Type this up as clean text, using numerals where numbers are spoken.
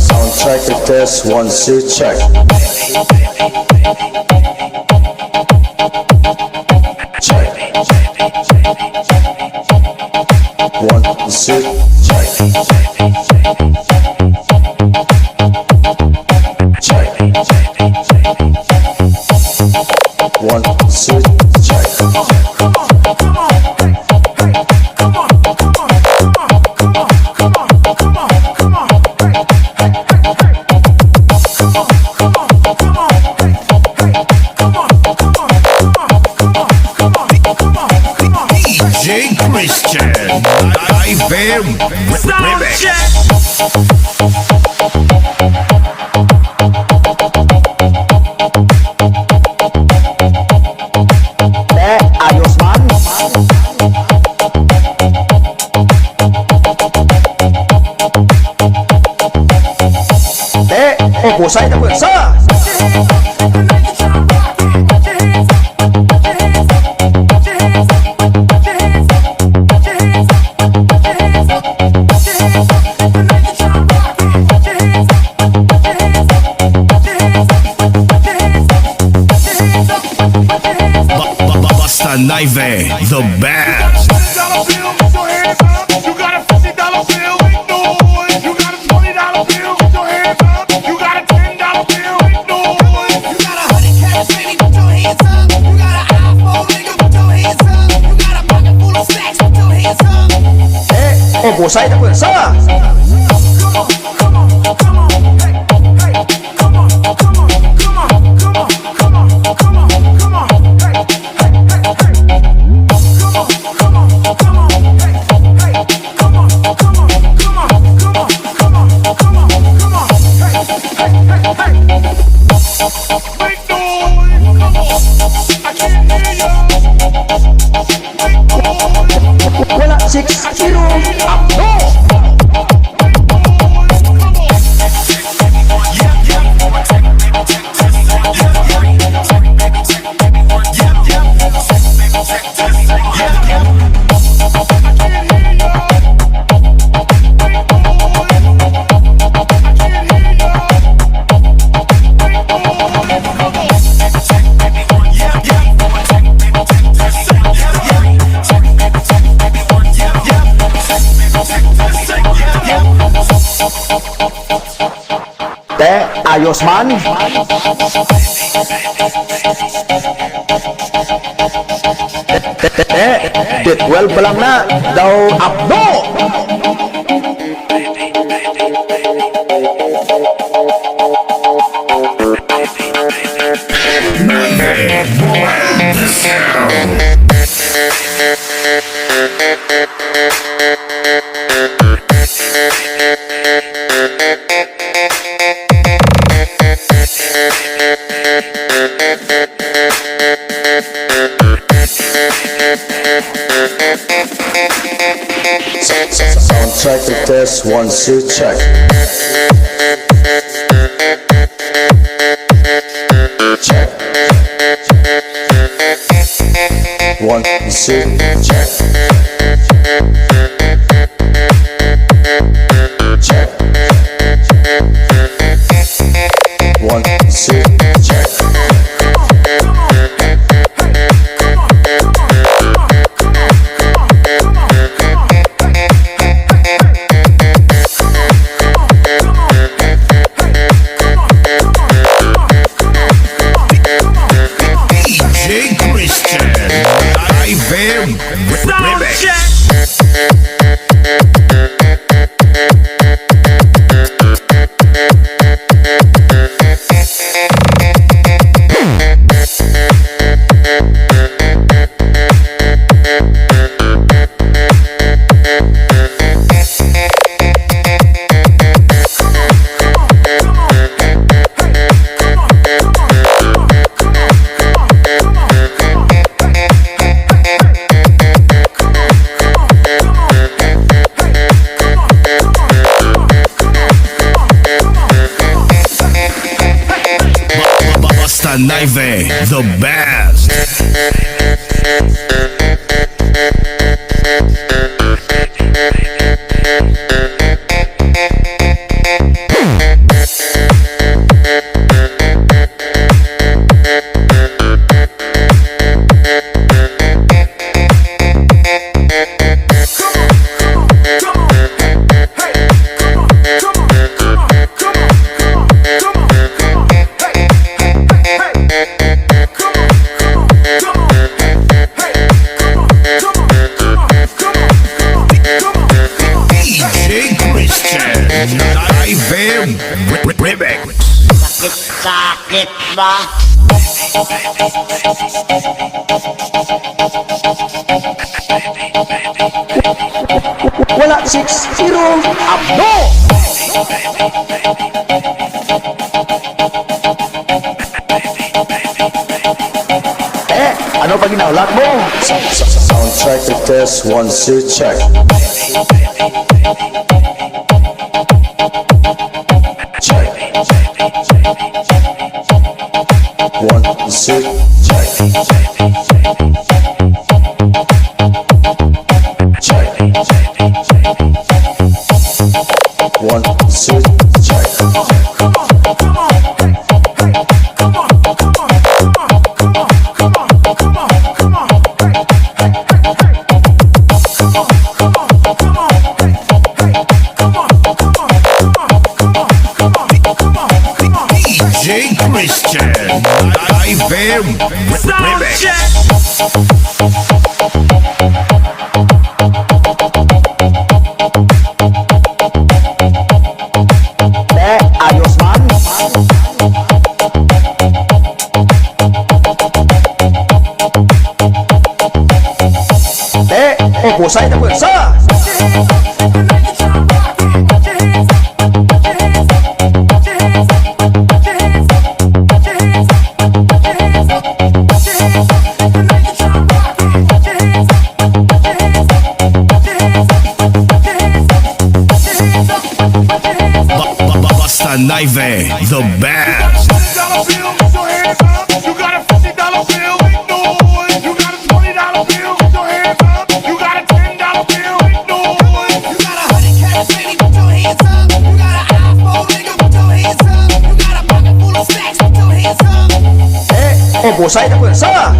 Soundtrack to test, 1, 2, check. Check. 1, 2, check. Check. 1, 2, check. Christian, live remix. Ayos man. Husay na pwersa. Basta Naive, the best. Husay na pwersa. Wala 6-0 Abdo. Ayos man. D12 pa lang na daw Abdo. Soundtrack to test, 1, 2, check. Check. 1, 2, check. Check. 1, 2, check. Christian, live remix. Basta Naive, the best. Sakit ba? Wala 6-0 Abdo. Ano pa ginaulat mo? Sound check the test, 1, 2, check. Check. 1, 2, check. Check. 1, 2, check. Christian, Naive Remix. Ayos man. Pusay na pwersa. Basta Naive, the best. You got a $50 bill, make noise. You got a $20 bill, put your hands up. You got a $10 bill, make noise. You got a 100 cash, baby, put your hands up. You got an iPhone, nigga, put your hands up. You got a pocket full of stacks, put your hands up. Pusay na pwersa.